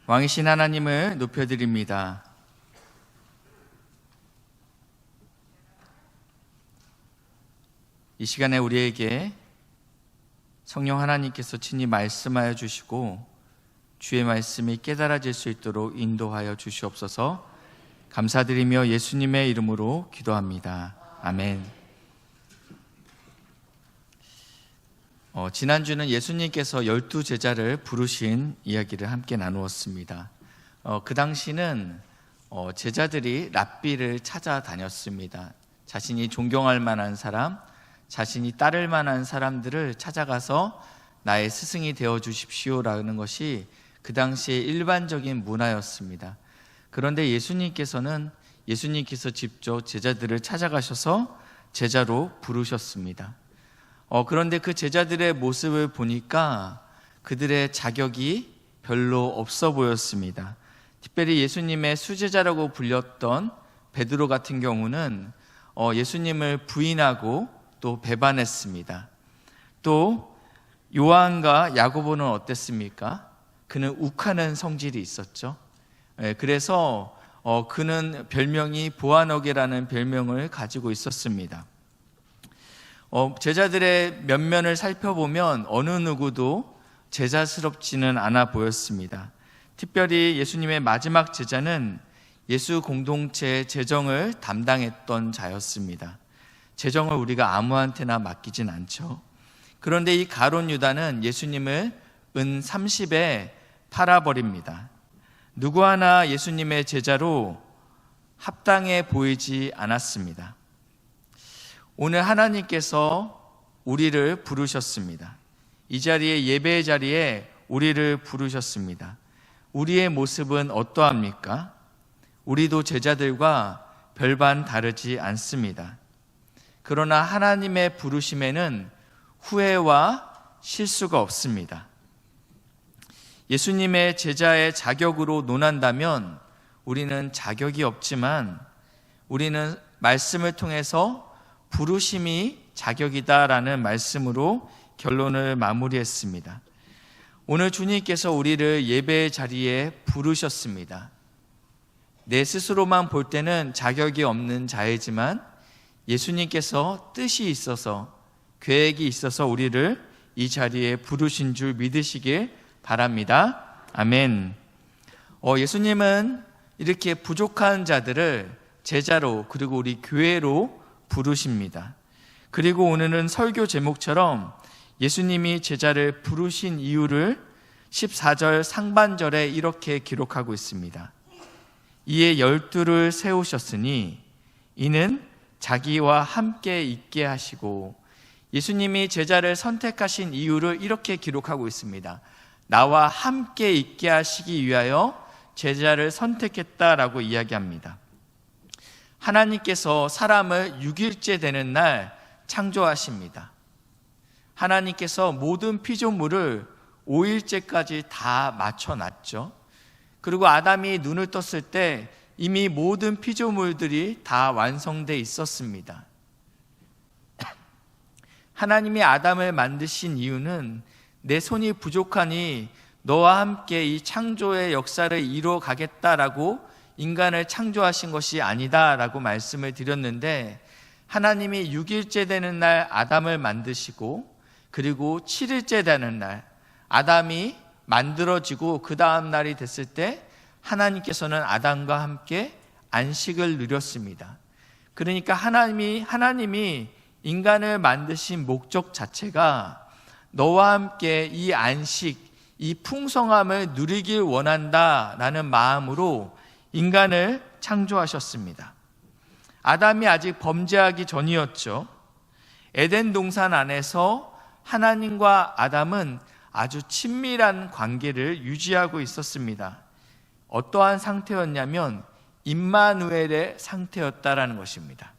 왕이신 하나님을 높여드립니다. 이 시간에 우리에게 성령 하나님께서 친히 말씀하여 주시고 주의 말씀이 깨달아질 수 있도록 인도하여 주시옵소서. 감사드리며 예수님의 이름으로 기도합니다. 아멘. 지난주는 예수님께서 12제자를 부르신 이야기를 함께 나누었습니다. 그 당시는 제자들이 랍비를 찾아다녔습니다. 자신이 존경할 만한 사람, 자신이 따를 만한 사람들을 찾아가서 나의 스승이 되어 주십시오라는 것이 그 당시의 일반적인 문화였습니다. 그런데 예수님께서 직접 제자들을 찾아가셔서 제자로 부르셨습니다. 그런데 그 제자들의 모습을 보니까 그들의 자격이 별로 없어 보였습니다. 특별히 예수님의 수제자라고 불렸던 베드로 같은 경우는 예수님을 부인하고 또 배반했습니다. 또 요한과 야고보는 어땠습니까? 그는 욱하는 성질이 있었죠. 그래서 그는 별명이 보아너게라는 별명을 가지고 있었습니다. 제자들의 면면을 살펴보면 어느 누구도 제자스럽지는 않아 보였습니다. 특별히 예수님의 마지막 제자는 예수 공동체의 재정을 담당했던 자였습니다. 재정을 우리가 아무한테나 맡기진 않죠. 그런데 이 가룟 유다는 예수님을 은 30에 팔아버립니다. 누구 하나 예수님의 제자로 합당해 보이지 않았습니다. 오늘 하나님께서 우리를 부르셨습니다. 이 자리에, 예배의 자리에 우리를 부르셨습니다. 우리의 모습은 어떠합니까? 우리도 제자들과 별반 다르지 않습니다. 그러나 하나님의 부르심에는 후회와 실수가 없습니다. 예수님의 제자의 자격으로 논한다면 우리는 자격이 없지만 우리는 말씀을 통해서 부르심이 자격이다라는 말씀으로 결론을 마무리했습니다. 오늘 주님께서 우리를 예배의 자리에 부르셨습니다. 내 스스로만 볼 때는 자격이 없는 자이지만 예수님께서 뜻이 있어서, 계획이 있어서 우리를 이 자리에 부르신 줄 믿으시길 바랍니다. 아멘. 예수님은 이렇게 부족한 자들을 제자로, 그리고 우리 교회로 부르십니다. 그리고 오늘은 설교 제목처럼 예수님이 제자를 부르신 이유를 14절 상반절에 이렇게 기록하고 있습니다. 이에 12를 세우셨으니 이는 자기와 함께 있게 하시고, 예수님이 제자를 선택하신 이유를 이렇게 기록하고 있습니다. 나와 함께 있게 하시기 위하여 제자를 선택했다라고 이야기합니다. 하나님께서 사람을 6일째 되는 날 창조하십니다. 하나님께서 모든 피조물을 5일째까지 다 맞춰놨죠. 그리고 아담이 눈을 떴을 때 이미 모든 피조물들이 다 완성되어 있었습니다. 하나님이 아담을 만드신 이유는 내 손이 부족하니 너와 함께 이 창조의 역사를 이루어 가겠다라고 인간을 창조하신 것이 아니다라고 말씀을 드렸는데, 하나님이 6일째 되는 날 아담을 만드시고, 그리고 7일째 되는 날 아담이 만들어지고 그 다음 날이 됐을 때 하나님께서는 아담과 함께 안식을 누렸습니다. 그러니까 하나님이 인간을 만드신 목적 자체가 너와 함께 이 안식, 이 풍성함을 누리길 원한다라는 마음으로 인간을 창조하셨습니다. 아담이 아직 범죄하기 전이었죠. 에덴 동산 안에서 하나님과 아담은 아주 친밀한 관계를 유지하고 있었습니다. 어떠한 상태였냐면 임마누엘의 상태였다라는 것입니다.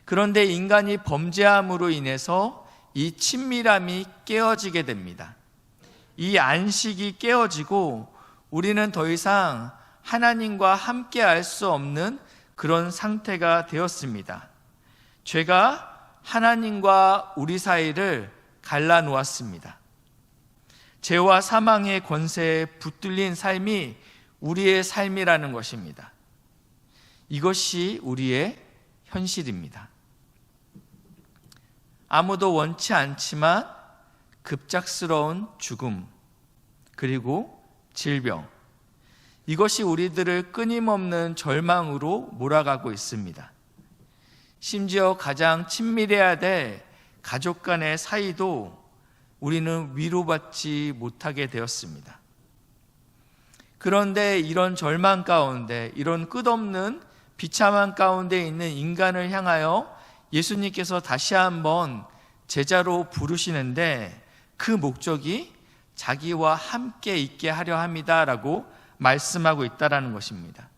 그런데 인간이 범죄함으로 인해서 이 친밀함이 깨어지게 됩니다. 이 안식이 깨어지고 우리는 더 이상 하나님과 함께 할 수 없는 그런 상태가 되었습니다. 죄가 하나님과 우리 사이를 갈라놓았습니다. 죄와 사망의 권세에 붙들린 삶이 우리의 삶이라는 것입니다. 이것이 우리의 현실입니다. 아무도 원치 않지만 급작스러운 죽음, 그리고 질병, 이것이 우리들을 끊임없는 절망으로 몰아가고 있습니다. 심지어 가장 친밀해야 될 가족 간의 사이도 우리는 위로받지 못하게 되었습니다. 그런데 이런 절망 가운데, 이런 끝없는 비참한 가운데 있는 인간을 향하여 예수님께서 다시 한번 제자로 부르시는데 그 목적이 자기와 함께 있게 하려 합니다라고 말씀하고 있다라는 것입니다.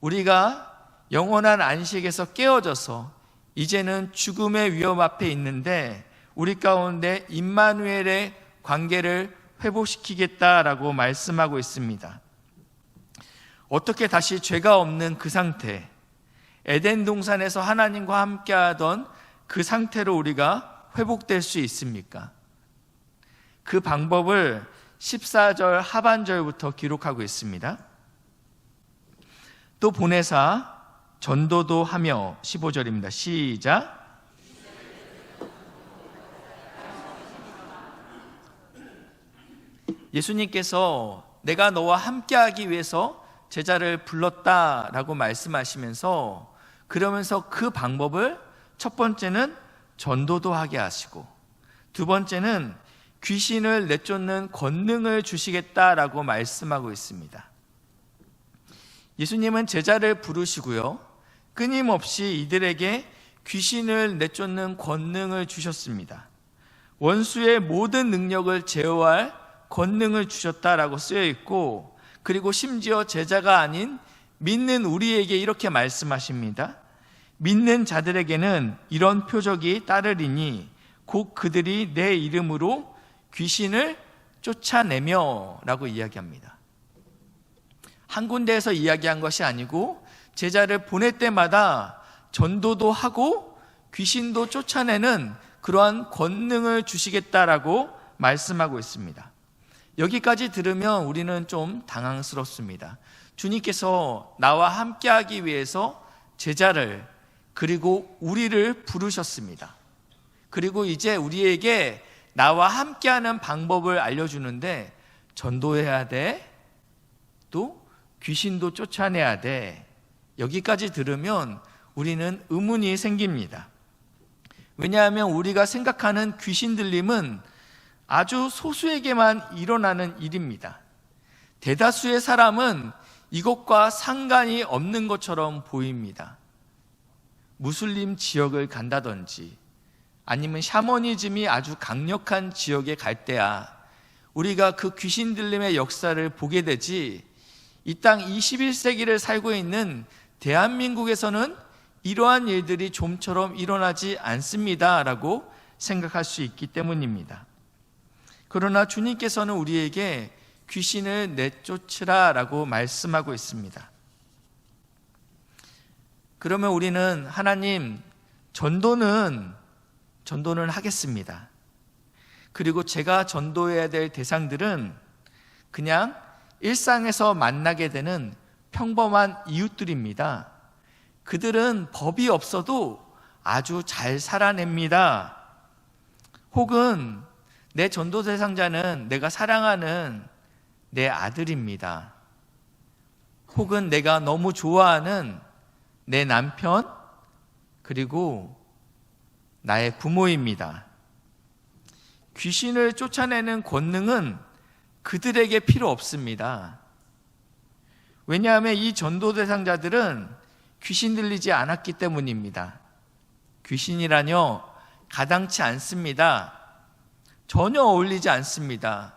우리가 영원한 안식에서 깨어져서 이제는 죽음의 위험 앞에 있는데 우리 가운데 임마누엘의 관계를 회복시키겠다라고 말씀하고 있습니다. 어떻게 다시 죄가 없는 그 상태, 에덴 동산에서 하나님과 함께하던 그 상태로 우리가 회복될 수 있습니까? 그 방법을 14절 하반절부터 기록하고 있습니다. 또 보내사 전도도 하며 15절입니다. 시작. 예수님께서 내가 너와 함께하기 위해서 제자를 불렀다라고 말씀하시면서 그러면서 그 방법을 첫 번째는 전도도 하게 하시고 두 번째는 귀신을 내쫓는 권능을 주시겠다라고 말씀하고 있습니다. 예수님은 제자를 부르시고요, 끊임없이 이들에게 귀신을 내쫓는 권능을 주셨습니다. 원수의 모든 능력을 제어할 권능을 주셨다라고 쓰여 있고, 그리고 심지어 제자가 아닌 믿는 우리에게 이렇게 말씀하십니다. 믿는 자들에게는 이런 표적이 따르리니 곧 그들이 내 이름으로 귀신을 쫓아내며 라고 이야기합니다. 한 군데에서 이야기한 것이 아니고 제자를 보낼 때마다 전도도 하고 귀신도 쫓아내는 그러한 권능을 주시겠다라고 말씀하고 있습니다. 여기까지 들으면 우리는 좀 당황스럽습니다. 주님께서 나와 함께하기 위해서 제자를 그리고 우리를 부르셨습니다. 그리고 이제 우리에게 나와 함께하는 방법을 알려주는데 전도해야 돼, 또 귀신도 쫓아내야 돼. 여기까지 들으면 우리는 의문이 생깁니다. 왜냐하면 우리가 생각하는 귀신 들림은 아주 소수에게만 일어나는 일입니다. 대다수의 사람은 이것과 상관이 없는 것처럼 보입니다. 무슬림 지역을 간다든지 아니면 샤머니즘이 아주 강력한 지역에 갈 때야 우리가 그 귀신 들림의 역사를 보게 되지, 이 땅 21세기를 살고 있는 대한민국에서는 이러한 일들이 좀처럼 일어나지 않습니다 라고 생각할 수 있기 때문입니다. 그러나 주님께서는 우리에게 귀신을 내쫓으라 라고 말씀하고 있습니다. 그러면 우리는 하나님, 전도는 하겠습니다. 그리고 제가 전도해야 될 대상들은 그냥 일상에서 만나게 되는 평범한 이웃들입니다. 그들은 법이 없어도 아주 잘 살아냅니다. 혹은 내 전도 대상자는 내가 사랑하는 내 아들입니다. 혹은 내가 너무 좋아하는 내 남편, 그리고 나의 부모입니다. 귀신을 쫓아내는 권능은 그들에게 필요 없습니다. 왜냐하면 이 전도 대상자들은 귀신 들리지 않았기 때문입니다. 귀신이라뇨 가당치 않습니다. 전혀 어울리지 않습니다.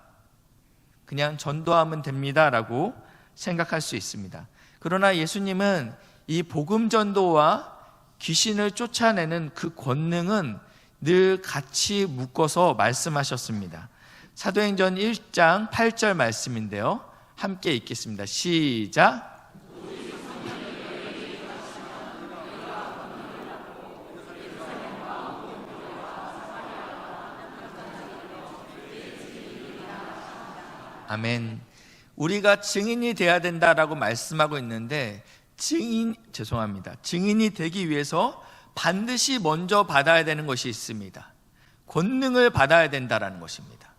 그냥 전도하면 됩니다 라고 생각할 수 있습니다. 그러나 예수님은 이 복음 전도와 귀신을 쫓아내는 그 권능은 늘 같이 묶어서 말씀하셨습니다. 사도행전 1장 8절 말씀인데요, 함께 읽겠습니다. 시작. 아멘. 우리가 증인이 돼야 된다라고 말씀하고 있는데 증인이 되기 위해서 반드시 먼저 받아야 되는 것이 있습니다. 권능을 받아야 된다라는 것입니다.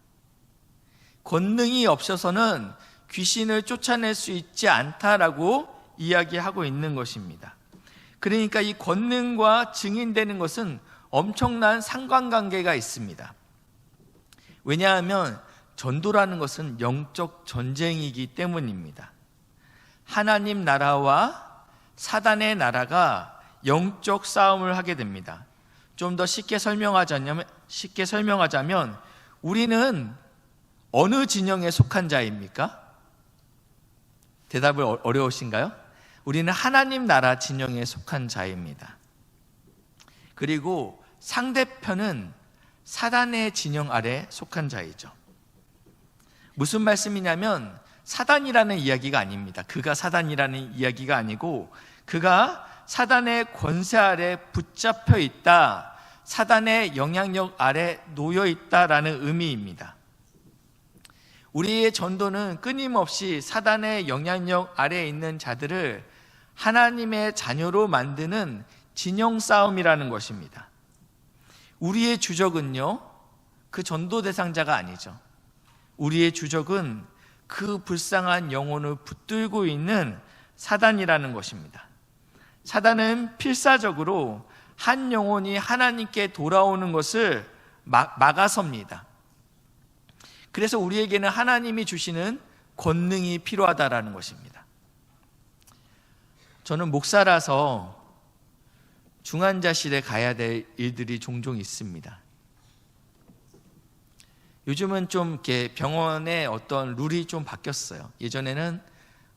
권능이 없어서는 귀신을 쫓아낼 수 있지 않다라고 이야기하고 있는 것입니다. 그러니까 이 권능과 증인되는 것은 엄청난 상관관계가 있습니다. 왜냐하면 전도라는 것은 영적 전쟁이기 때문입니다. 하나님 나라와 사단의 나라가 영적 싸움을 하게 됩니다. 좀 더 쉽게 설명하자면 우리는 어느 진영에 속한 자입니까? 대답을 어려우신가요? 우리는 하나님 나라 진영에 속한 자입니다. 그리고 상대편은 사단의 진영 아래 속한 자이죠. 무슨 말씀이냐면 사단이라는 이야기가 아닙니다. 그가 사단이라는 이야기가 아니고 그가 사단의 권세 아래 붙잡혀 있다, 사단의 영향력 아래 놓여 있다라는 의미입니다. 우리의 전도는 끊임없이 사단의 영향력 아래에 있는 자들을 하나님의 자녀로 만드는 진영 싸움이라는 것입니다. 우리의 주적은요, 그 전도 대상자가 아니죠. 우리의 주적은 그 불쌍한 영혼을 붙들고 있는 사단이라는 것입니다. 사단은 필사적으로 한 영혼이 하나님께 돌아오는 것을 막아섭니다. 그래서 우리에게는 하나님이 주시는 권능이 필요하다라는 것입니다. 저는 목사라서 중환자실에 가야 될 일들이 종종 있습니다. 요즘은 좀 이렇게 병원의 어떤 룰이 좀 바뀌었어요. 예전에는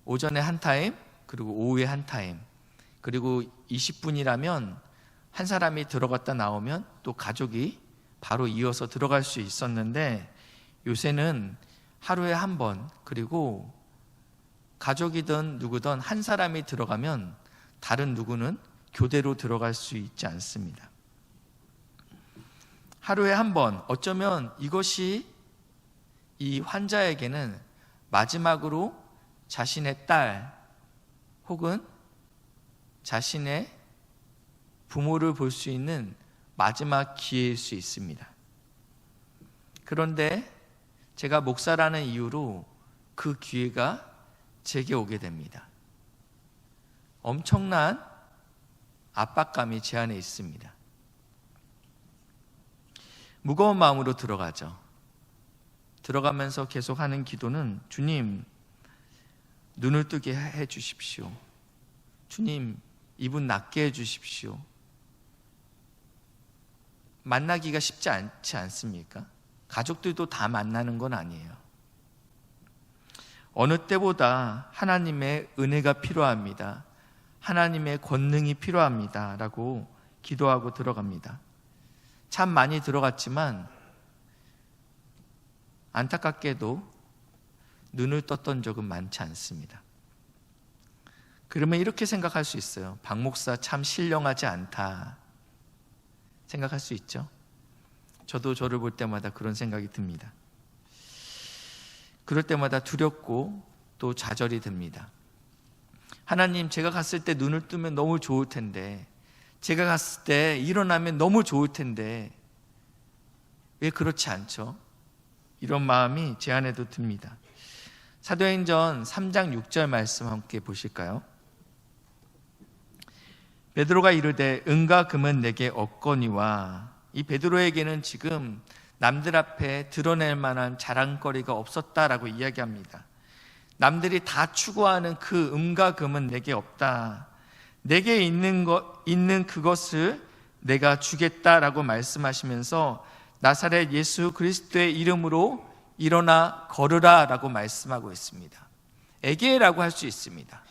오전에 한 타임, 그리고 오후에 한 타임, 그리고 20분이라면 한 사람이 들어갔다 나오면 또 가족이 바로 이어서 들어갈 수 있었는데, 요새는 하루에 한 번, 그리고 가족이든 누구든 한 사람이 들어가면 다른 누구는 교대로 들어갈 수 있지 않습니다. 하루에 한 번, 어쩌면 이것이 이 환자에게는 마지막으로 자신의 딸 혹은 자신의 부모를 볼 수 있는 마지막 기회일 수 있습니다. 그런데 제가 목사라는 이유로 그 기회가 제게 오게 됩니다. 엄청난 압박감이 제 안에 있습니다. 무거운 마음으로 들어가죠. 들어가면서 계속 하는 기도는, 주님, 눈을 뜨게 해 주십시오. 주님, 이분 낫게 해 주십시오. 만나기가 쉽지 않지 않습니까? 가족들도 다 만나는 건 아니에요. 어느 때보다 하나님의 은혜가 필요합니다. 하나님의 권능이 필요합니다. 라고 기도하고 들어갑니다. 참 많이 들어갔지만 안타깝게도 눈을 떴던 적은 많지 않습니다. 그러면 이렇게 생각할 수 있어요. 박 목사 참 신령하지 않다 생각할 수 있죠. 저도 저를 볼 때마다 그런 생각이 듭니다. 그럴 때마다 두렵고 또 좌절이 듭니다. 하나님, 제가 갔을 때 눈을 뜨면 너무 좋을 텐데, 제가 갔을 때 일어나면 너무 좋을 텐데 왜 그렇지 않죠? 이런 마음이 제 안에도 듭니다. 사도행전 3장 6절 말씀 함께 보실까요? 베드로가 이르되 은과 금은 내게 없거니와. 이 베드로에게는 지금 남들 앞에 드러낼 만한 자랑거리가 없었다라고 이야기합니다. 남들이 다 추구하는 그 은과 금은 내게 없다. 내게 있는 그것을 내가 주겠다라고 말씀하시면서 나사렛 예수 그리스도의 이름으로 일어나 걸으라 라고 말씀하고 있습니다. 에게라고 할 수 있습니다.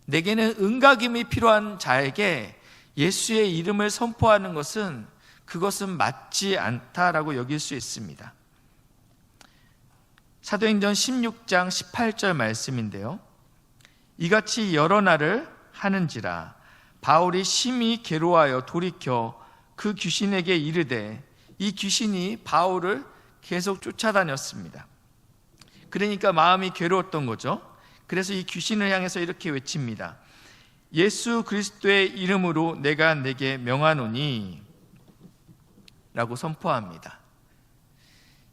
내게는 은과 금이 필요한 자에게 예수의 이름을 선포하는 것은, 그것은 맞지 않다라고 여길 수 있습니다. 사도행전 16장 18절 말씀인데요, 이같이 여러 날을 하는지라 바울이 심히 괴로워하여 돌이켜 그 귀신에게 이르되, 이 귀신이 바울을 계속 쫓아다녔습니다. 그러니까 마음이 괴로웠던 거죠. 그래서 이 귀신을 향해서 이렇게 외칩니다. 예수 그리스도의 이름으로 내가 내게 명하노니 라고 선포합니다.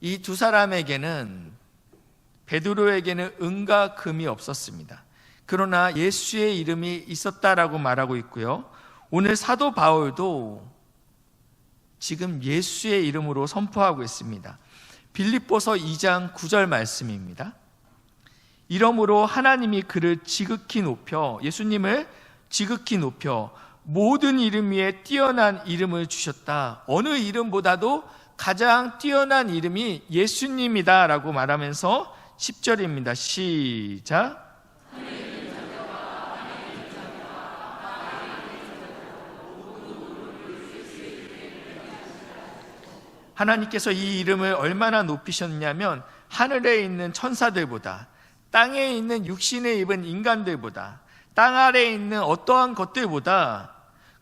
이 두 사람에게는, 베드로에게는 은과 금이 없었습니다. 그러나 예수의 이름이 있었다라고 말하고 있고요. 오늘 사도 바울도 지금 예수의 이름으로 선포하고 있습니다. 빌립보서 2장 9절 말씀입니다. 이러므로 하나님이 그를 지극히 높여, 예수님을 지극히 높여 모든 이름 위에 뛰어난 이름을 주셨다. 어느 이름보다도 가장 뛰어난 이름이 예수님이다 라고 말하면서 10절입니다. 시작. 하나님께서 이 이름을 얼마나 높이셨냐면 하늘에 있는 천사들보다, 땅에 있는 육신을 입은 인간들보다, 땅 아래에 있는 어떠한 것들보다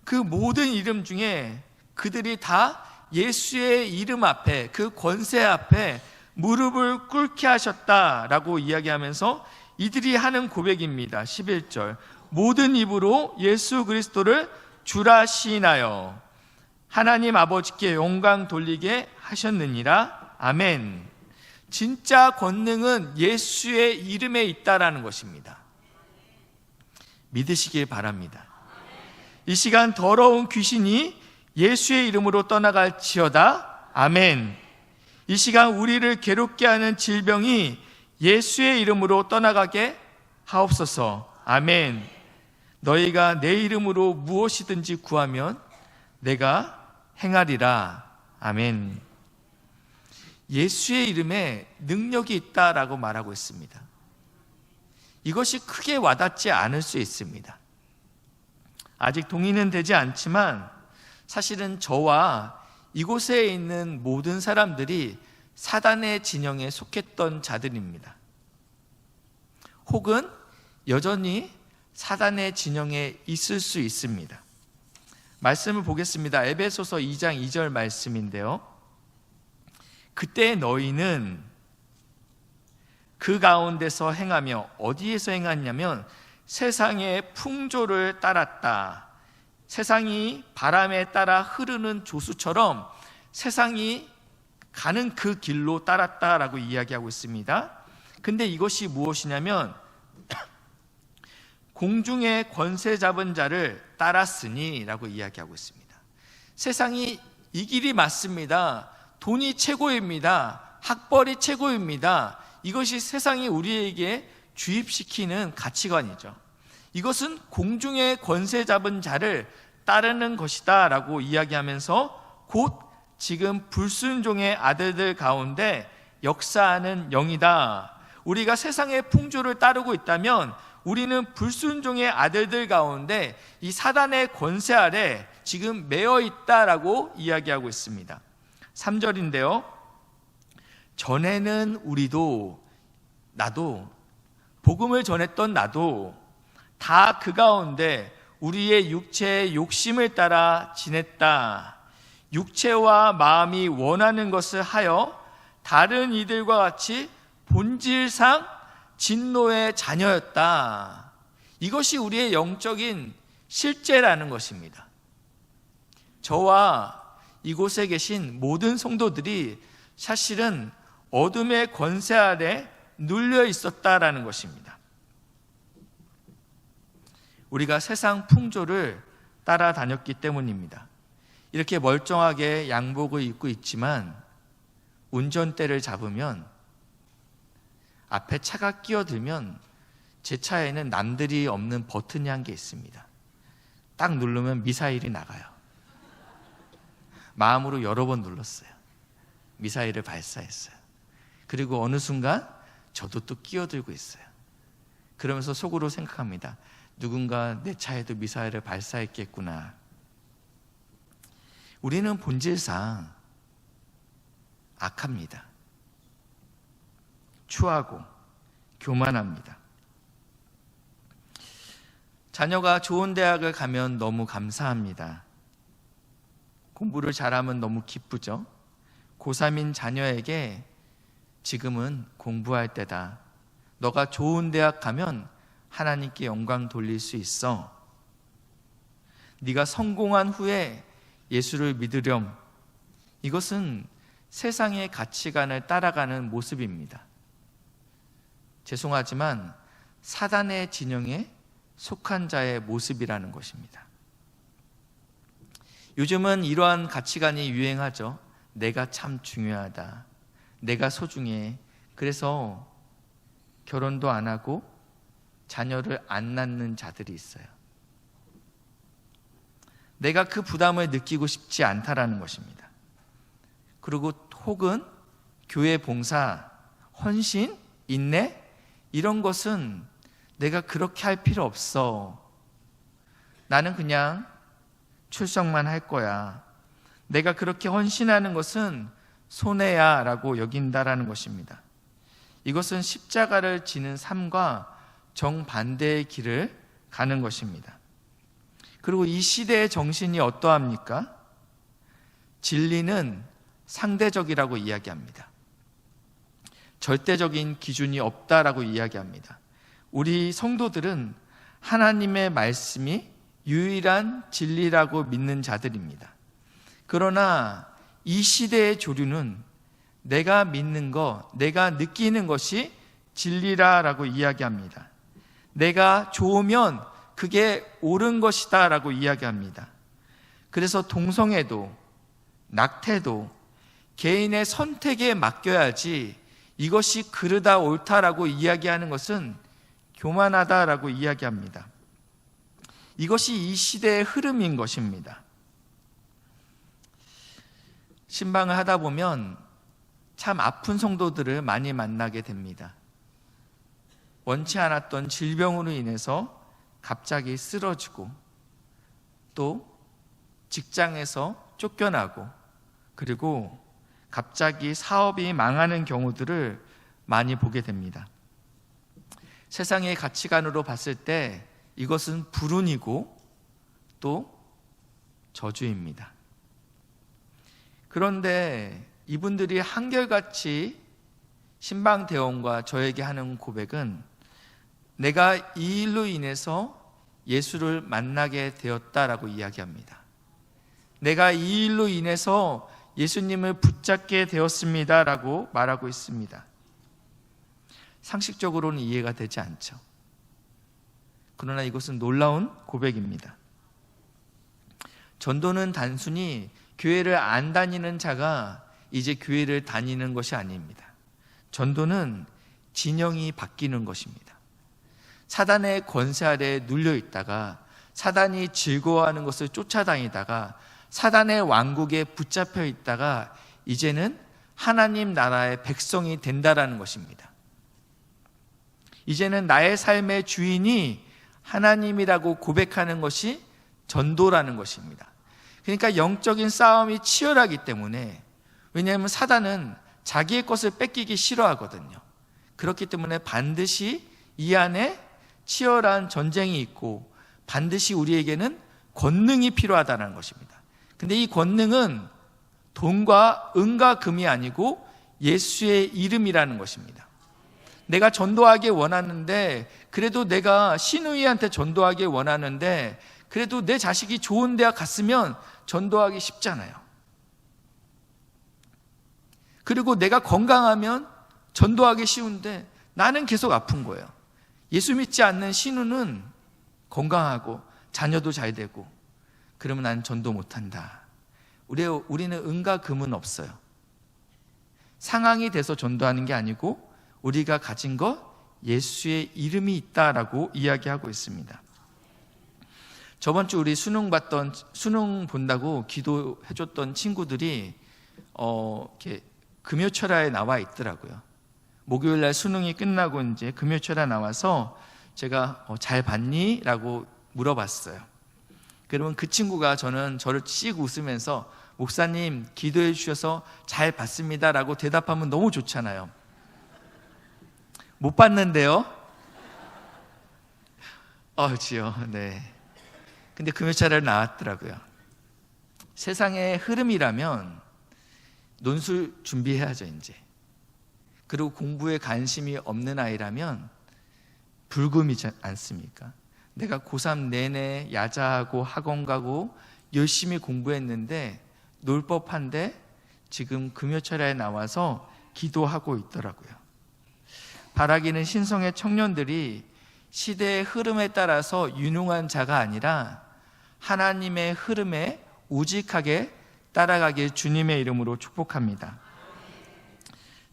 그 모든 이름 중에 그들이 다 예수의 이름 앞에, 그 권세 앞에 무릎을 꿇게 하셨다라고 이야기하면서 이들이 하는 고백입니다. 11절. 모든 입으로 예수 그리스도를 주라 시인하여 하나님 아버지께 영광 돌리게 하셨느니라. 아멘. 진짜 권능은 예수의 이름에 있다라는 것입니다. 믿으시길 바랍니다. 이 시간 더러운 귀신이 예수의 이름으로 떠나갈지어다. 아멘. 이 시간 우리를 괴롭게 하는 질병이 예수의 이름으로 떠나가게 하옵소서. 아멘. 너희가 내 이름으로 무엇이든지 구하면 내가 행하리라. 아멘. 예수의 이름에 능력이 있다라고 말하고 있습니다. 이것이 크게 와닿지 않을 수 있습니다. 아직 동의는 되지 않지만 사실은 저와 이곳에 있는 모든 사람들이 사단의 진영에 속했던 자들입니다. 혹은 여전히 사단의 진영에 있을 수 있습니다. 말씀을 보겠습니다. 에베소서 2장 2절 말씀인데요. 그때 너희는 그 가운데서 행하며, 어디에서 행하냐면 세상의 풍조를 따랐다. 세상이 바람에 따라 흐르는 조수처럼 세상이 가는 그 길로 따랐다라고 이야기하고 있습니다. 근데 이것이 무엇이냐면 공중의 권세 잡은 자를 따랐으니 라고 이야기하고 있습니다. 세상이 이 길이 맞습니다. 돈이 최고입니다. 학벌이 최고입니다. 이것이 세상이 우리에게 주입시키는 가치관이죠. 이것은 공중의 권세 잡은 자를 따르는 것이다 라고 이야기하면서 곧 지금 불순종의 아들들 가운데 역사하는 영이다. 우리가 세상의 풍조를 따르고 있다면 우리는 불순종의 아들들 가운데 이 사단의 권세 아래 지금 매여 있다라고 이야기하고 있습니다. 3절인데요. 전에는 우리도, 나도, 복음을 전했던 나도 다 그 가운데 우리의 육체의 욕심을 따라 지냈다. 육체와 마음이 원하는 것을 하여 다른 이들과 같이 본질상 진노의 자녀였다. 이것이 우리의 영적인 실제라는 것입니다. 저와 이곳에 계신 모든 성도들이 사실은 어둠의 권세 아래 눌려 있었다라는 것입니다. 우리가 세상 풍조를 따라다녔기 때문입니다. 이렇게 멀쩡하게 양복을 입고 있지만 운전대를 잡으면, 앞에 차가 끼어들면 제 차에는 남들이 없는 버튼이 한 개 있습니다. 딱 누르면 미사일이 나가요. 마음으로 여러 번 눌렀어요. 미사일을 발사했어요. 그리고 어느 순간 저도 또 끼어들고 있어요. 그러면서 속으로 생각합니다. 누군가 내 차에도 미사일을 발사했겠구나. 우리는 본질상 악합니다. 추하고 교만합니다. 자녀가 좋은 대학을 가면 너무 감사합니다. 공부를 잘하면 너무 기쁘죠. 고3인 자녀에게 지금은 공부할 때다. 너가 좋은 대학 가면 하나님께 영광 돌릴 수 있어. 네가 성공한 후에 예수를 믿으렴. 이것은 세상의 가치관을 따라가는 모습입니다. 죄송하지만 사단의 진영에 속한 자의 모습이라는 것입니다. 요즘은 이러한 가치관이 유행하죠. 내가 참 중요하다. 내가 소중해. 그래서 결혼도 안 하고 자녀를 안 낳는 자들이 있어요. 내가 그 부담을 느끼고 싶지 않다라는 것입니다. 그리고 혹은 교회 봉사, 헌신, 인내 이런 것은 내가 그렇게 할 필요 없어. 나는 그냥 출석만 할 거야. 내가 그렇게 헌신하는 것은 손해야 라고 여긴다라는 것입니다. 이것은 십자가를 지는 삶과 정반대의 길을 가는 것입니다. 그리고 이 시대의 정신이 어떠합니까? 진리는 상대적이라고 이야기합니다. 절대적인 기준이 없다라고 이야기합니다. 우리 성도들은 하나님의 말씀이 유일한 진리라고 믿는 자들입니다. 그러나 이 시대의 조류는 내가 믿는 것, 내가 느끼는 것이 진리라고 이야기합니다. 내가 좋으면 그게 옳은 것이다 라고 이야기합니다. 그래서 동성애도 낙태도 개인의 선택에 맡겨야지 이것이 그르다 옳다라고 이야기하는 것은 교만하다라고 이야기합니다. 이것이 이 시대의 흐름인 것입니다. 신방을 하다 보면 참 아픈 성도들을 많이 만나게 됩니다. 원치 않았던 질병으로 인해서 갑자기 쓰러지고 또 직장에서 쫓겨나고 그리고 갑자기 사업이 망하는 경우들을 많이 보게 됩니다. 세상의 가치관으로 봤을 때 이것은 불운이고 또 저주입니다. 그런데 이분들이 한결같이 신방대원과 저에게 하는 고백은 내가 이 일로 인해서 예수를 만나게 되었다라고 이야기합니다. 내가 이 일로 인해서 예수님을 붙잡게 되었습니다라고 말하고 있습니다. 상식적으로는 이해가 되지 않죠. 그러나 이것은 놀라운 고백입니다. 전도는 단순히 교회를 안 다니는 자가 이제 교회를 다니는 것이 아닙니다. 전도는 진영이 바뀌는 것입니다. 사단의 권세 아래에 눌려 있다가 사단이 즐거워하는 것을 쫓아다니다가 사단의 왕국에 붙잡혀 있다가 이제는 하나님 나라의 백성이 된다라는 것입니다. 이제는 나의 삶의 주인이 하나님이라고 고백하는 것이 전도라는 것입니다. 그러니까 영적인 싸움이 치열하기 때문에, 왜냐하면 사단은 자기의 것을 뺏기기 싫어하거든요. 그렇기 때문에 반드시 이 안에 치열한 전쟁이 있고 반드시 우리에게는 권능이 필요하다는 것입니다. 근데 이 권능은 돈과 은과 금이 아니고 예수의 이름이라는 것입니다. 내가 전도하기 원하는데, 그래도 내가 시누이한테 전도하기 원하는데, 그래도 내 자식이 좋은 대학 갔으면 전도하기 쉽잖아요. 그리고 내가 건강하면 전도하기 쉬운데 나는 계속 아픈 거예요. 예수 믿지 않는 신우는 건강하고 자녀도 잘 되고, 그러면 나는 전도 못한다. 우리는 은과 금은 없어요. 상황이 돼서 전도하는 게 아니고 우리가 가진 것, 예수의 이름이 있다라고 이야기하고 있습니다. 저번 주 우리 수능 본다고 기도해줬던 친구들이 이렇게 금요철야에 나와 있더라고요. 목요일날 수능이 끝나고 이제 금요철야 나와서 제가 잘 봤니? 라고 물어봤어요. 그러면 그 친구가 저를 씩 웃으면서 목사님 기도해 주셔서 잘 봤습니다 라고 대답하면 너무 좋잖아요. 못 봤는데요? 주여, 네. 근데 금요철야를 나왔더라고요. 세상의 흐름이라면 논술 준비해야죠, 이제. 그리고 공부에 관심이 없는 아이라면 불금이지 않습니까? 내가 고3 내내 야자하고 학원 가고 열심히 공부했는데 놀 법한데 지금 금요철에 나와서 기도하고 있더라고요. 바라기는 신성의 청년들이 시대의 흐름에 따라서 유능한 자가 아니라 하나님의 흐름에 우직하게 따라가길 주님의 이름으로 축복합니다.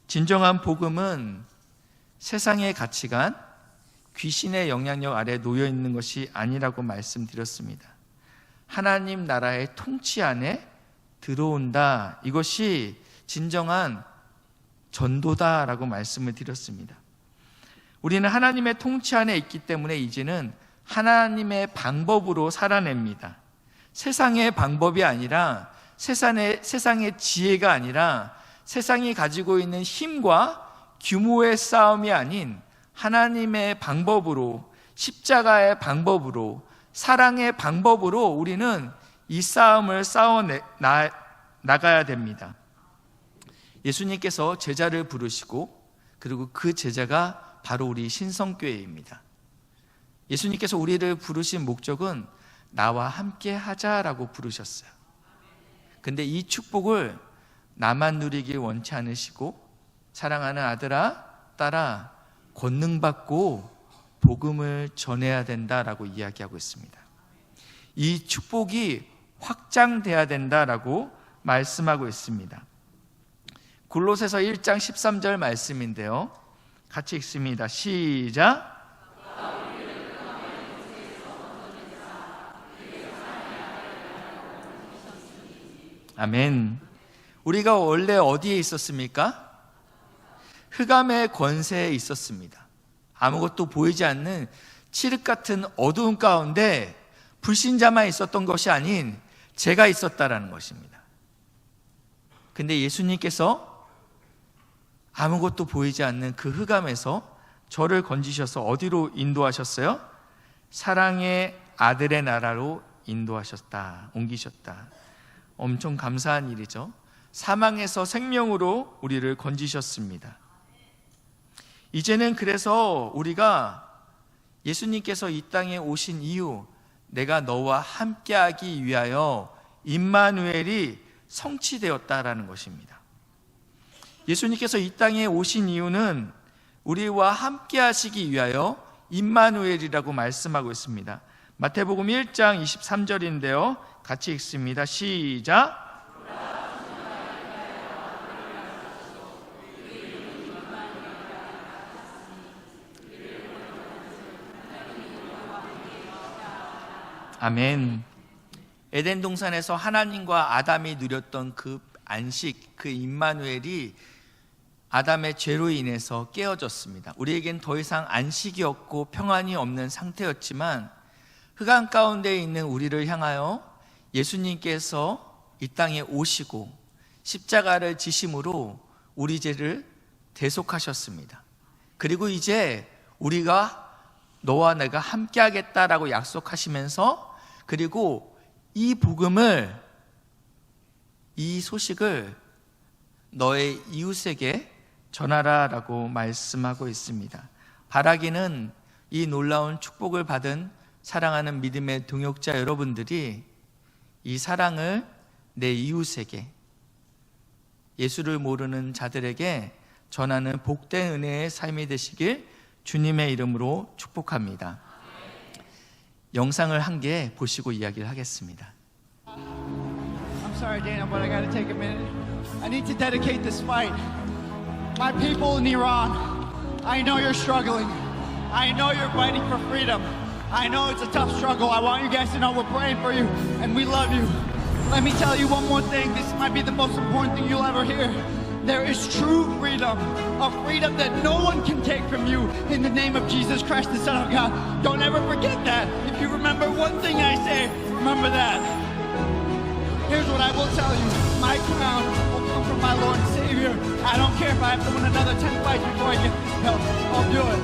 진정한 복음은 세상의 가치관, 귀신의 영향력 아래 놓여 있는 것이 아니라고 말씀드렸습니다. 하나님 나라의 통치 안에 들어온다. 이것이 진정한 전도다라고 말씀을 드렸습니다. 우리는 하나님의 통치 안에 있기 때문에 이제는 하나님의 방법으로 살아냅니다. 세상의 방법이 아니라 세상의 지혜가 아니라 세상이 가지고 있는 힘과 규모의 싸움이 아닌 하나님의 방법으로, 십자가의 방법으로, 사랑의 방법으로 우리는 이 싸움을 나가야 됩니다. 예수님께서 제자를 부르시고 그리고 그 제자가 바로 우리 신성교회입니다. 예수님께서 우리를 부르신 목적은 나와 함께 하자라고 부르셨어요. 근데 이 축복을 나만 누리길 원치 않으시고 사랑하는 아들아, 딸아, 권능받고 복음을 전해야 된다라고 이야기하고 있습니다. 이 축복이 확장돼야 된다라고 말씀하고 있습니다. 골로새서 1장 13절 말씀인데요. 같이 읽습니다. 시작. 아멘. 우리가 원래 어디에 있었습니까? 흑암의 권세에 있었습니다. 아무것도 보이지 않는 칠흑 같은 어두운 가운데 불신자만 있었던 것이 아닌 제가 있었다라는 것입니다. 근데 예수님께서 아무것도 보이지 않는 그 흑암에서 저를 건지셔서 어디로 인도하셨어요? 사랑의 아들의 나라로 인도하셨다, 옮기셨다. 엄청 감사한 일이죠. 사망에서 생명으로 우리를 건지셨습니다. 이제는 그래서 우리가 예수님께서 이 땅에 오신 이유, 내가 너와 함께하기 위하여 임마누엘이 성취되었다라는 것입니다. 예수님께서 이 땅에 오신 이유는 우리와 함께하시기 위하여 임마누엘이라고 말씀하고 있습니다. 마태복음 1장 23절인데요. 같이 읽습니다. 시작. 아멘. 에덴 동산에서 하나님과 아담이 누렸던 그 안식, 그 임마누엘이 아담의 죄로 인해서 깨어졌습니다. 우리에겐 더 이상 안식이 없고 평안이 없는 상태였지만 흑암 가운데 있는 우리를 향하여 예수님께서 이 땅에 오시고 십자가를 지심으로 우리 죄를 대속하셨습니다. 그리고 이제 우리가 너와 내가 함께 하겠다라고 약속하시면서 그리고 이 복음을, 이 소식을 너의 이웃에게 전하라라고 말씀하고 있습니다. 바라기는 이 놀라운 축복을 받은 사랑하는 믿음의 동역자 여러분들이 이 사랑을 내 이웃에게, 예수를 모르는 자들에게 전하는 복된 은혜의 삶이 되시길 주님의 이름으로 축복합니다. 영상을 한 개 보시고 이야기를 하겠습니다. I'm sorry, Dana, but I got to take a minute. I need to dedicate this fight. My people in Iran, I know you're struggling. I know you're fighting for freedom. I know it's a tough struggle. I want you guys to know we're praying for you and we love you. Let me tell you one more thing. This might be the most important thing you'll ever hear. There is true freedom, a freedom that no one can take from you in the name of Jesus Christ, the Son of God. Don't ever forget that. If you remember one thing I say, remember that. Here's what I will tell you. My crown will come from my Lord and Savior. I don't care if I have to win another 10 fights before I get this belt. I'll do it.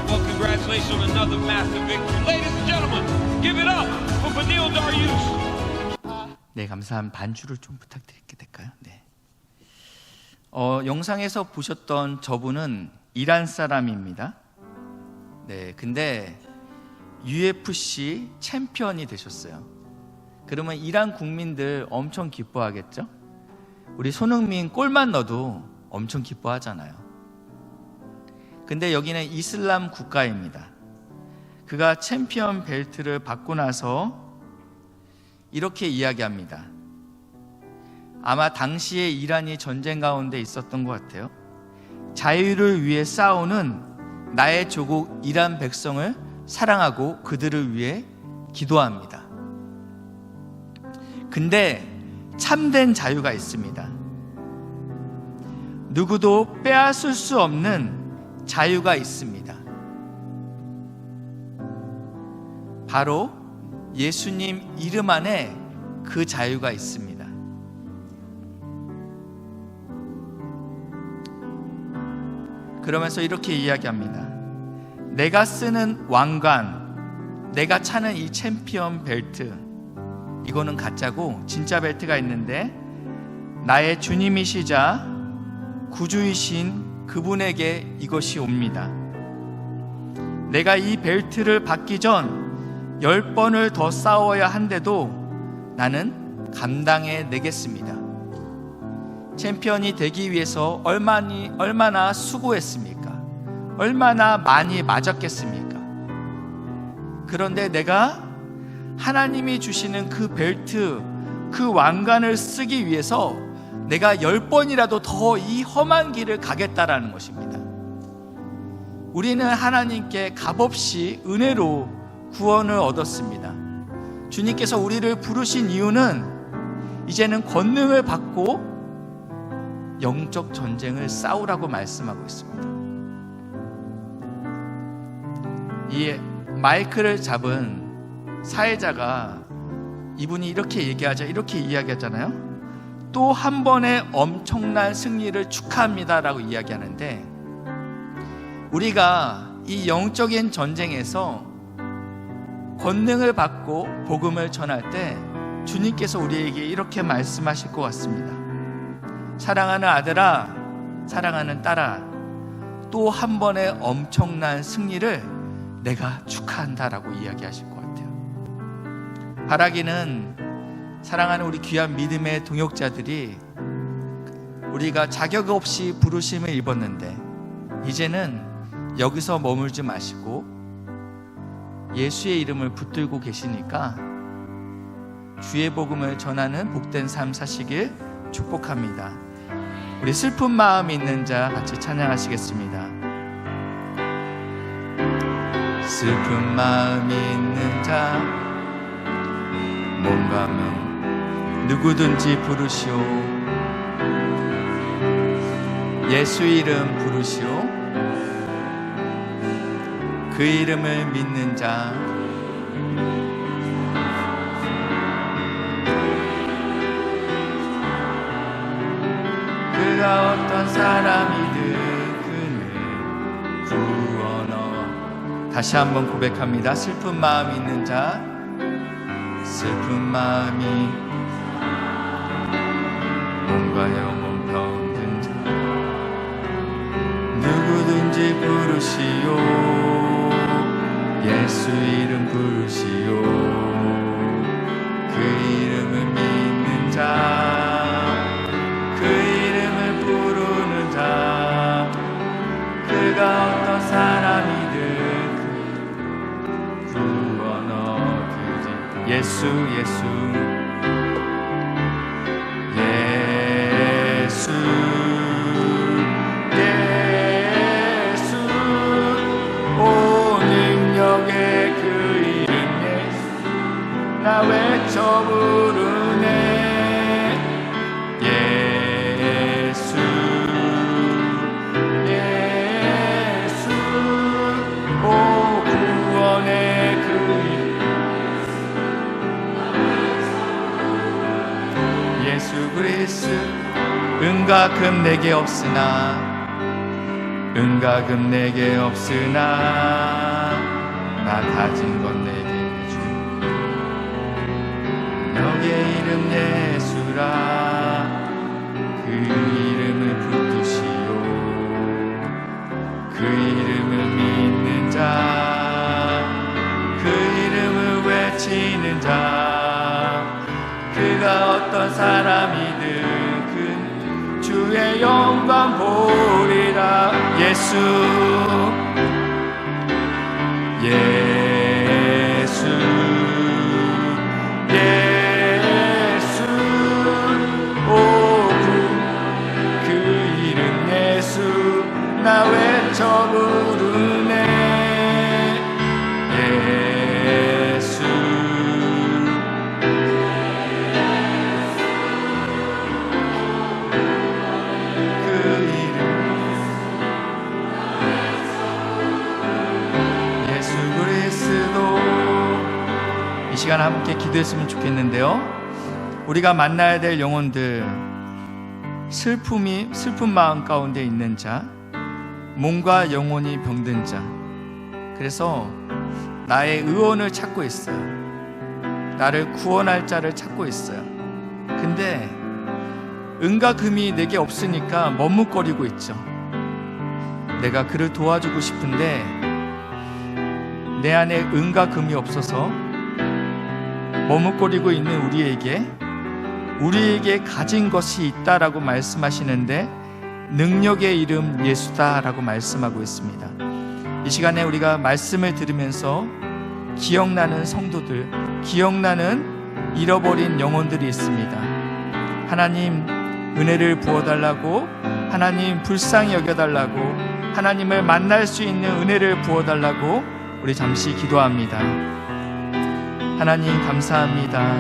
Well, congratulations on another massive victory. Ladies and gentlemen, give it up for Beneil Dariush. 네, 감사한 반주를 좀 부탁드릴게 될까요? 네. 영상에서 보셨던 저분은 이란 사람입니다. 네, 근데 UFC 챔피언이 되셨어요. 그러면 이란 국민들 엄청 기뻐하겠죠? 우리 손흥민 골만 넣어도 엄청 기뻐하잖아요. 근데 여기는 이슬람 국가입니다. 그가 챔피언 벨트를 받고 나서 이렇게 이야기합니다. 아마 당시에 이란이 전쟁 가운데 있었던 것 같아요. 자유를 위해 싸우는 나의 조국 이란 백성을 사랑하고 그들을 위해 기도합니다. 근데 참된 자유가 있습니다. 누구도 빼앗을 수 없는 자유가 있습니다. 바로 예수님 이름 안에 그 자유가 있습니다. 그러면서 이렇게 이야기합니다. 내가 쓰는 왕관, 내가 차는 이 챔피언 벨트, 이거는 가짜고 진짜 벨트가 있는데 나의 주님이시자 구주이신 그분에게 이것이 옵니다. 내가 이 벨트를 받기 전 10번을 더 싸워야 한데도 나는 감당해 내겠습니다. 챔피언이 되기 위해서 얼마나 수고했습니까? 얼마나 많이 맞았겠습니까? 그런데 내가 하나님이 주시는 그 벨트, 그 왕관을 쓰기 위해서 내가 10번이라도 더 이 험한 길을 가겠다라는 것입니다. 우리는 하나님께 값없이 은혜로 구원을 얻었습니다. 주님께서 우리를 부르신 이유는 이제는 권능을 받고 영적 전쟁을 싸우라고 말씀하고 있습니다. 이 마이크를 잡은 사회자가 이분이 이렇게 이야기하잖아요. 또 한 번의 엄청난 승리를 축하합니다라고 이야기하는데, 우리가 이 영적인 전쟁에서 권능을 받고 복음을 전할 때 주님께서 우리에게 이렇게 말씀하실 것 같습니다. 사랑하는 아들아, 사랑하는 딸아, 또 한 번의 엄청난 승리를 내가 축하한다라고 이야기하실 것 같아요. 바라기는 사랑하는 우리 귀한 믿음의 동역자들이 우리가 자격 없이 부르심을 입었는데 이제는 여기서 머물지 마시고 예수의 이름을 붙들고 계시니까 주의 복음을 전하는 복된 삶 사시길 축복합니다. 우리 슬픈 마음이 있는 자 같이 찬양하시겠습니다. 슬픈 마음이 있는 자 몸가며 누구든지 부르시오. 예수 이름 부르시오. 그 이름을 믿는 자 그가 어떤 사람이든 그는 구원어. 다시 한번 고백합니다. 슬픈 마음이 있는 자, 슬픈 마음이 몸과 영혼 병든 자 누구든지 부르시오. 예수 이름 부르시오. 그 이름을 믿는 자, 그 이름을 부르는 자 그가 어떤 사람이든 구원 얻으리. 예수 예수 예수 오 능력의 그 이름 예수 나 외쳐 부르네. 예수 예수 오 구원의 그 이름 예수 그리스도. 은과 금 내게 없으나 은과 금 내게 없으나 나 가진 건 내게 주. 너의 이름 예수라. 그 이름을 붙들고 이름을 믿는 자, 그 이름을 외치는 자, 그가 어떤 사람이든 그 주의 영광 보리라. 예수 예수 예수 그 이름 예수 나 외쳐 부르네. 예수 그 이름 예수 그리스도. 이 시간 함께 기도했으면 좋겠는데요. 우리가 만나야 될 영혼들, 슬픈 마음 가운데 있는 자, 몸과 영혼이 병든 자, 그래서 나의 의원을 찾고 있어요. 나를 구원할 자를 찾고 있어요. 근데 은과 금이 내게 없으니까 머뭇거리고 있죠. 내가 그를 도와주고 싶은데 내 안에 은과 금이 없어서 머뭇거리고 있는 우리에게 가진 것이 있다라고 말씀하시는데 능력의 이름 예수다라고 말씀하고 있습니다. 이 시간에 우리가 말씀을 들으면서 기억나는 성도들, 기억나는 잃어버린 영혼들이 있습니다. 하나님 은혜를 부어달라고, 하나님 불쌍히 여겨달라고, 하나님을 만날 수 있는 은혜를 부어달라고 우리 잠시 기도합니다. 하나님 감사합니다.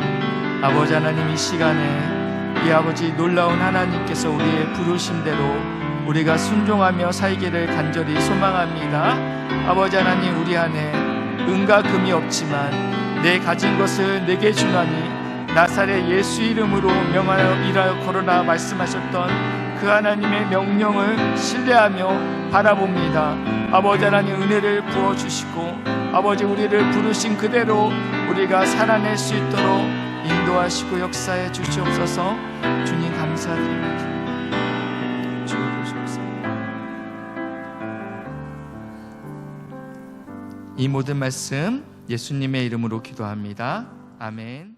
아버지 하나님, 이 시간에 이 아버지 놀라운 하나님께서 우리의 부르심대로 우리가 순종하며 살기를 간절히 소망합니다. 아버지 하나님, 우리 안에 은과 금이 없지만 내 가진 것을 내게 주나니 나사렛 예수 이름으로 명하여 일하여 걸어라 말씀하셨던 그 하나님의 명령을 신뢰하며 바라봅니다. 아버지 하나님, 은혜를 부어주시고 아버지 우리를 부르신 그대로 우리가 살아낼 수 있도록 인도하시고 역사해 주시옵소서. 주님 감사드립니다. 주옵소서. 이 모든 말씀 예수님의 이름으로 기도합니다. 아멘.